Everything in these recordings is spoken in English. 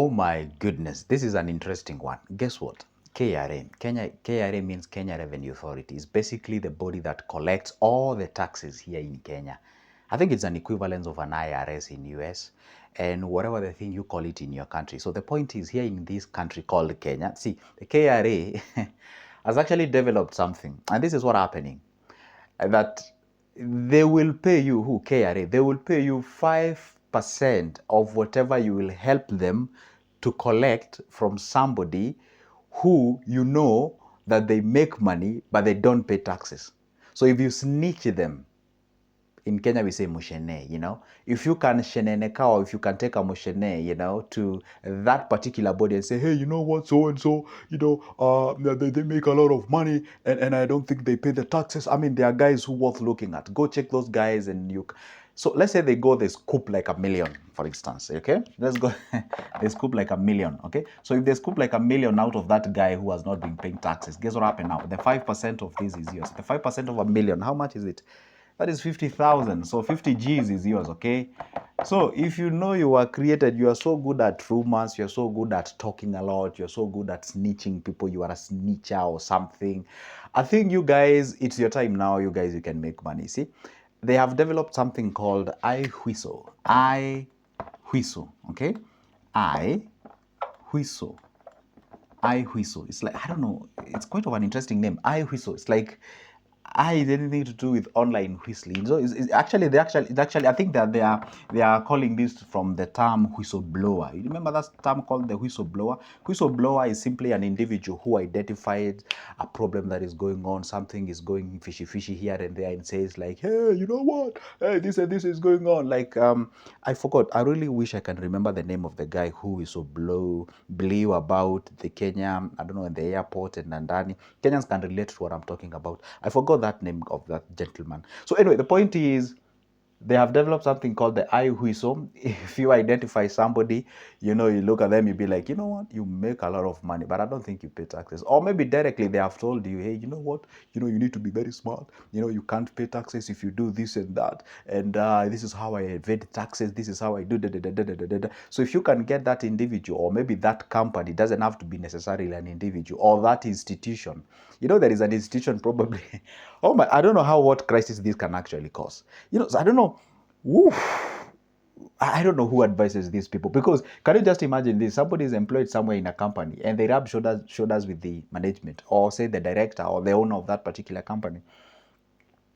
Oh my goodness, this is an interesting one. Guess what? KRA means Kenya Revenue Authority. It's basically the body that collects all the taxes here in Kenya. I think it's an equivalent of an IRS in US and whatever the thing you call it in your country. So the point is, here in this country called Kenya, see, the KRA has actually developed something, and this is what's happening, that they will pay you, who, KRA, they will pay you 5% of whatever you will help them to collect from somebody who you know that they make money but they don't pay taxes. So if you snitch them, in Kenya we say mushene, if you can sheneneka, or if you can take a mushene, to that particular body and say, hey, you know what, so and so, they make a lot of money and I don't think they pay the taxes. I mean, there are guys who worth looking at. Go check those guys so let's say they scoop like $1 million, for instance, okay? Let's go, they scoop like $1 million, okay? So if they scoop like $1 million out of that guy who has not been paying taxes, guess what happened now? The 5% of this is yours. The 5% of $1 million, how much is it? That is 50,000. So 50 G's is yours, okay? So if you know you were created, you are so good at rumors, you're so good at talking a lot, you're so good at snitching people, you are a snitcher or something. I think you guys, it's your time now, you guys, you can make money. See, they have developed something called iwhistle. Iwhistle, okay? Iwhistle. Iwhistle. It's like, I don't know, it's quite of an interesting name. Iwhistle. It's like is anything to do with online whistling. So it's actually I think that they are calling this from the term whistleblower. You remember that term called the whistleblower? Whistleblower is simply an individual who identified a problem that is going on, something is going fishy here and there, and says like, hey, you know what? Hey, this and this is going on. Like I forgot. I really wish I can remember the name of the guy who blew about the Kenya, I don't know, in the airport and Nandani. Kenyans can relate to what I'm talking about. I forgot that name of that gentleman. So anyway, the point is, they have developed something called the iwhistle. If you identify somebody, you look at them, you be like, you know what, you make a lot of money, but I don't think you pay taxes. Or maybe directly they have told you, hey, you know what, you need to be very smart. You can't pay taxes if you do this and that. And this is how I evade taxes. This is how I do da, da, da, da, da, da, da. So if you can get that individual, or maybe that company, doesn't have to be necessarily an individual, or that institution. There is an institution probably. Oh my, I don't know what crisis this can actually cause. So I don't know. Oof. I don't know who advises these people, because can you just imagine this? Somebody is employed somewhere in a company and they rub shoulders with the management, or say the director or the owner of that particular company.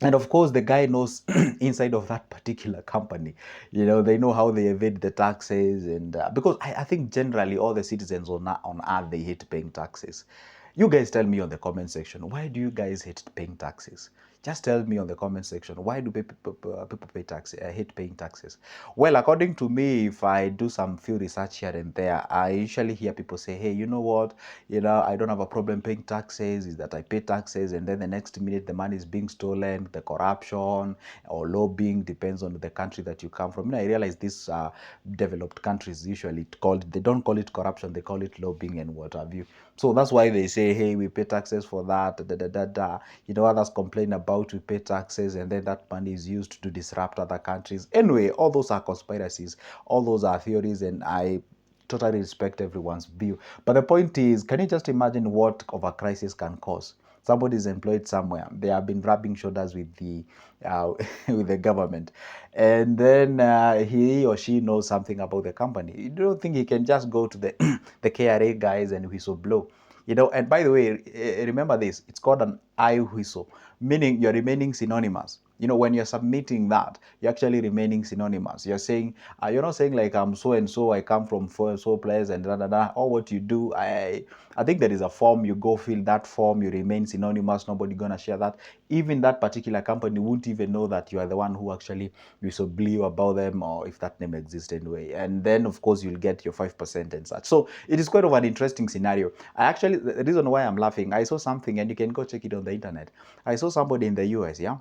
And of course, the guy knows inside of that particular company, they know how they evade the taxes. And because I think generally all the citizens on earth, they hate paying taxes. You guys tell me on the comment section, why do you guys hate paying taxes? Just tell me on the comment section, why do people pay taxes, hate paying taxes? Well, according to me, if I do some few research here and there, I usually hear people say, hey, you know what, I don't have a problem paying taxes, is that I pay taxes, and then the next minute the money is being stolen, the corruption or lobbying, depends on the country that you come from. I realize these developed countries usually they don't call it corruption, they call it lobbying and what have you. So that's why they say, hey, we pay taxes for that, da, da, da, da. Others complain about we pay taxes, and then that money is used to disrupt other countries. Anyway, all those are conspiracies, all those are theories, and I totally respect everyone's view. But the point is, can you just imagine what of a crisis can cause? Somebody is employed somewhere. They have been rubbing shoulders with the with the government, and then he or she knows something about the company. You don't think he can just go to the the KRA guys and whistle blow? And by the way, remember this, it's called an iwhistle, meaning you're remaining synonymous. When you're submitting that, you're actually remaining synonymous. You're saying, you're not saying like, I'm so and so, I come from so and so place and da da da. Or what you do, I think there is a form, you go fill that form, you remain synonymous, nobody gonna share that. Even that particular company won't even know that you are the one who actually blew about them, or if that name exists anyway. And then of course you'll get your 5% and such. So it is quite of an interesting scenario. The reason why I'm laughing, I saw something, and you can go check it on the internet. I saw somebody in the US, yeah?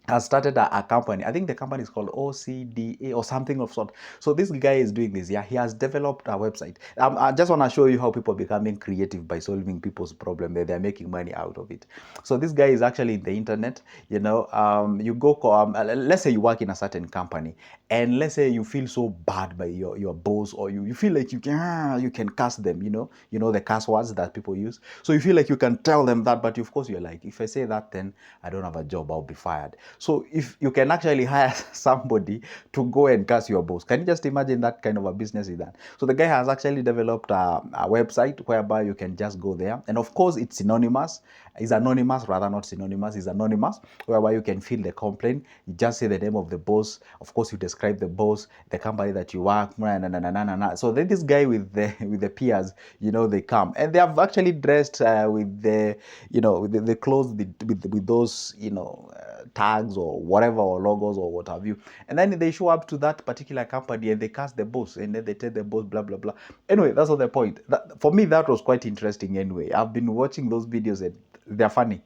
has started a company. I think the company is called OCDA or something of sort. So this guy is doing this. Yeah, he has developed a website. I just want to show you how people are becoming creative by solving people's problem. They're making money out of it. So this guy is actually in the internet. You know, you go. Let's say you work in a certain company, and let's say you feel so bad by your boss, or you feel like you can curse them. You know the curse words that people use. So you feel like you can tell them that, but of course you're like, if I say that, then I don't have a job. I'll be fired. So if you can actually hire somebody to go and curse your boss, can you just imagine that kind of a business is that? So the guy has actually developed a website whereby you can just go there. And of course, it's synonymous. It's anonymous, rather not synonymous. It's anonymous, whereby you can fill the complaint. You just say the name of the boss. Of course, you describe the boss, the company that you work. So then this guy with the peers, they come and they have actually dressed with the with the clothes with those tags or whatever, or logos or what have you, and then they show up to that particular company and they cast the boss, and then they tell the boss blah blah blah. Anyway, that's not the point. For me, that was quite interesting. Anyway, I've been watching those videos and they're funny.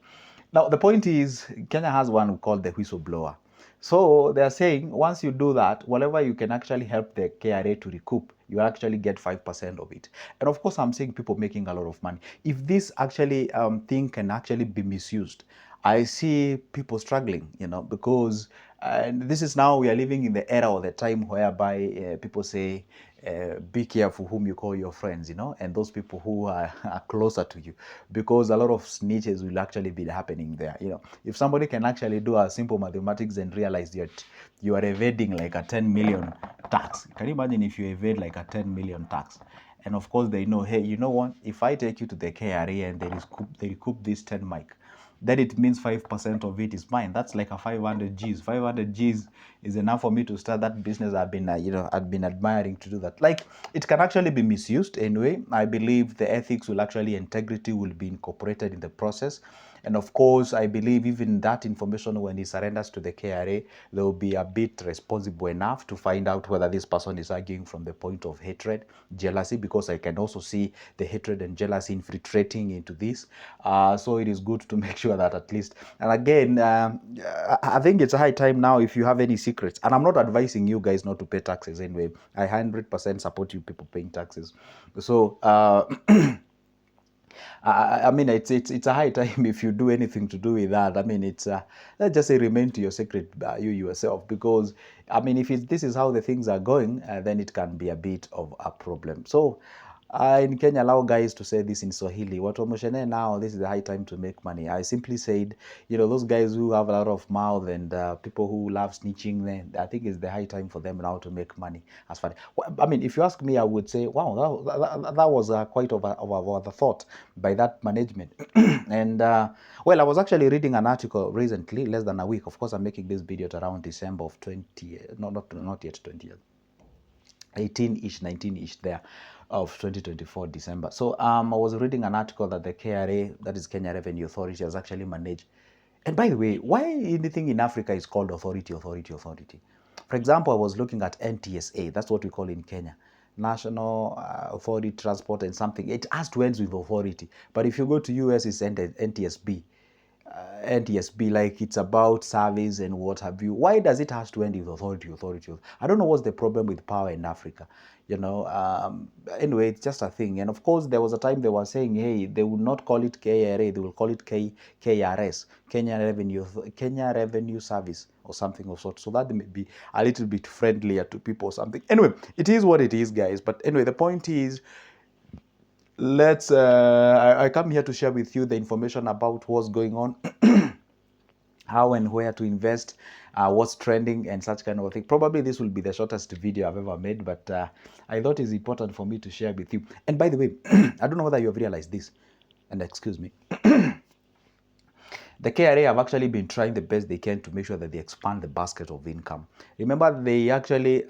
Now the point is, Kenya has one called the whistleblower. So they're saying once you do that, whatever you can actually help the KRA to recoup, you actually get 5% of it. And of course, I'm seeing people making a lot of money. If this actually thing can actually be misused, I see people struggling, because this is now we are living in the era or the time whereby people say, be careful whom you call your friends, and those people who are closer to you, because a lot of snitches will actually be happening there. If somebody can actually do a simple mathematics and realize that you are evading like a 10 million tax, can you imagine if you evade like a 10 million tax? And of course they know, hey, you know what, if I take you to the KRA and they recoup this 10 mic, then it means 5% of it is mine. That's like a 500 G's. 500 G's is enough for me to start that business. I've been admiring to do that. Like, it can actually be misused anyway. I believe the ethics will actually, integrity will be incorporated in the process. And of course, I believe even that information, when he surrenders to the KRA, they will be a bit responsible enough to find out whether this person is arguing from the point of hatred, jealousy, because I can also see the hatred and jealousy infiltrating into this. So it is good to make sure that at least, and again, I think it's a high time now, if you have any secrets, and I'm not advising you guys not to pay taxes anyway. I 100% support you people paying taxes. So, I mean, it's a high time if you do anything to do with that. I mean, let's just say remain to your secret, you yourself, because I mean, if this is how the things are going, then it can be a bit of a problem. So in Kenya, allow guys to say this in Swahili. What Omoshene now, this is the high time to make money. I simply said, those guys who have a lot of mouth and people who love snitching, then I think it's the high time for them now to make money. As far, I mean, if you ask me, I would say, wow, that was quite of a thought by that management. And well, I was actually reading an article recently, less than a week. Of course, I'm making this video at around December of 20, not yet 20. 18-ish, 19-ish there of 2024 December. So I was reading an article that the KRA, that is Kenya Revenue Authority, has actually managed. And by the way, why anything in Africa is called authority? For example, I was looking at NTSA. That's what we call in Kenya. National Authority Transport and something. It has to end with authority. But if you go to US, it's NTSB. NTSB, like it's about service and what have you. Why does it have to end with authority? I don't know what's the problem with power in Africa. Anyway, it's just a thing. And of course, there was a time they were saying, hey, they would not call it KRA, they will call it KRS, Kenya Revenue Service or something of sort. So that may be a little bit friendlier to people or something. Anyway, it is what it is, guys. But anyway, the point is, let's I come here to share with you the information about what's going on, how and where to invest, what's trending and such kind of thing. Probably this will be the shortest video I've ever made, but I thought it's important for me to share with you. And by the way, I don't know whether you have realized this, and excuse me. The KRA have actually been trying the best they can to make sure that they expand the basket of income. Remember, they actually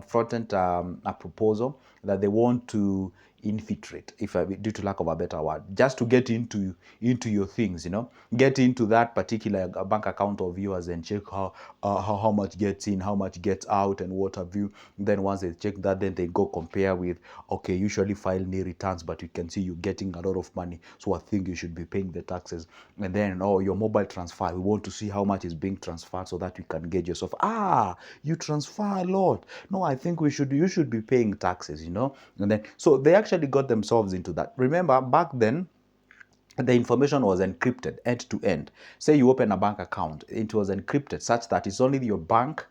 fronted a proposal that they want to infiltrate, if I due to lack of a better word, just to get into your things, you know, get into that particular bank account of yours and check how much gets in, how much gets out, and what have you. Then once they check that, then they go compare with, okay, usually file nil returns, but you can see you're getting a lot of money, so I think you should be paying the taxes. And then, oh, your mobile transfer, we want to see how much is being transferred so that we can gauge yourself. You transfer a lot. No, I think you should be paying taxes, you know. And then, so they actually got themselves into that. Remember, back then, the information was encrypted end to end. Say you open a bank account, it was encrypted such that it's only your bank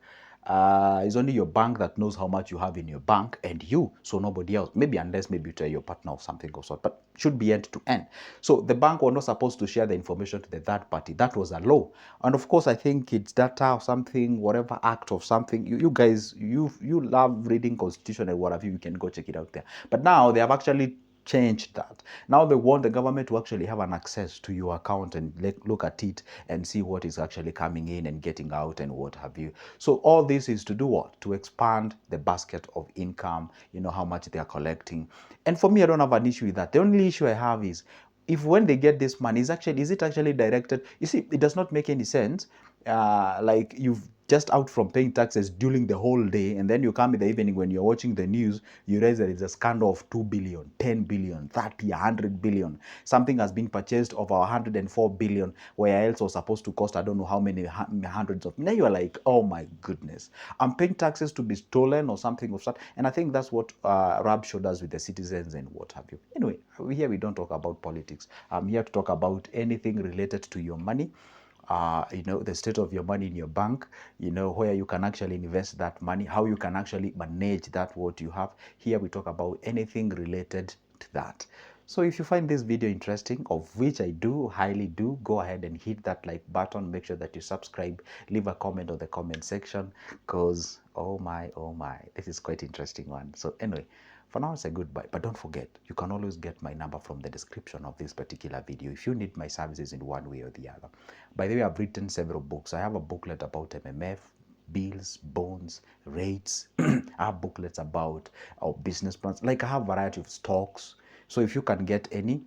that knows how much you have in your bank, and you, so nobody else. Maybe unless maybe you tell your partner or something of sort, but should be end to end. So the bank was not supposed to share the information to the third party. That was a law. And of course, I think it's data or something, whatever act of something. You guys, you love reading constitution and whatever. You can go check it out there. But now they have actually changed that. Now they want the government to actually have an access to your account and look at it and see what is actually coming in and getting out and what have you. So all this is to do what? To expand the basket of income, you know, how much they are collecting. And for me, I don't have an issue with that. The only issue I have is, if when they get this money, is it actually directed? You see, it does not make any sense. Like, you've just out from paying taxes during the whole day, and then you come in the evening when you're watching the news, you realize that it's a scandal of 2 billion, 10 billion, 30, 100 billion. Something has been purchased of 104 billion, where else was supposed to cost I don't know how many hundreds of. Now you are like, oh my goodness, I'm paying taxes to be stolen or something of that. And I think that's what Rab showed us with the citizens and what have you. Anyway, here we don't talk about politics. I'm here to talk about anything related to your money. You know, the state of your money in your bank, you know, where you can actually invest that money, how you can actually manage that what you have. Here we talk about anything related to that. So if you find this video interesting, of which I do highly do, go ahead and hit that like button. Make sure that you subscribe, leave a comment on the comment section, because oh my, this is quite interesting one. So anyway, for now, it's a goodbye. But don't forget, you can always get my number from the description of this particular video if you need my services in one way or the other. By the way, I've written several books. I have a booklet about MMF, bills, bonds, rates. I have booklets about business plans. Like, I have a variety of stocks. So if you can get any,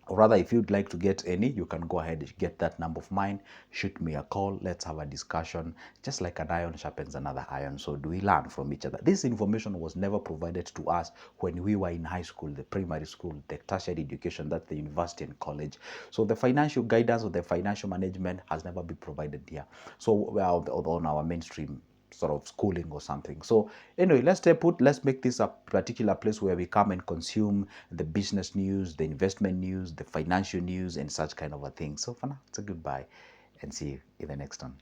or rather, if you'd like to get any, you can go ahead and get that number of mine, shoot me a call, let's have a discussion. Just like an iron sharpens another iron, so do we learn from each other. This information was never provided to us when we were in high school, the primary school, the tertiary education, that's the university and college. So the financial guidance or the financial management has never been provided here. So we are on our mainstream sort of schooling or something. So anyway, let's stay put. Let's make this a particular place where we come and consume the business news, the investment news, the financial news, and such kind of a thing. So for now, it's a goodbye, and see you in the next one.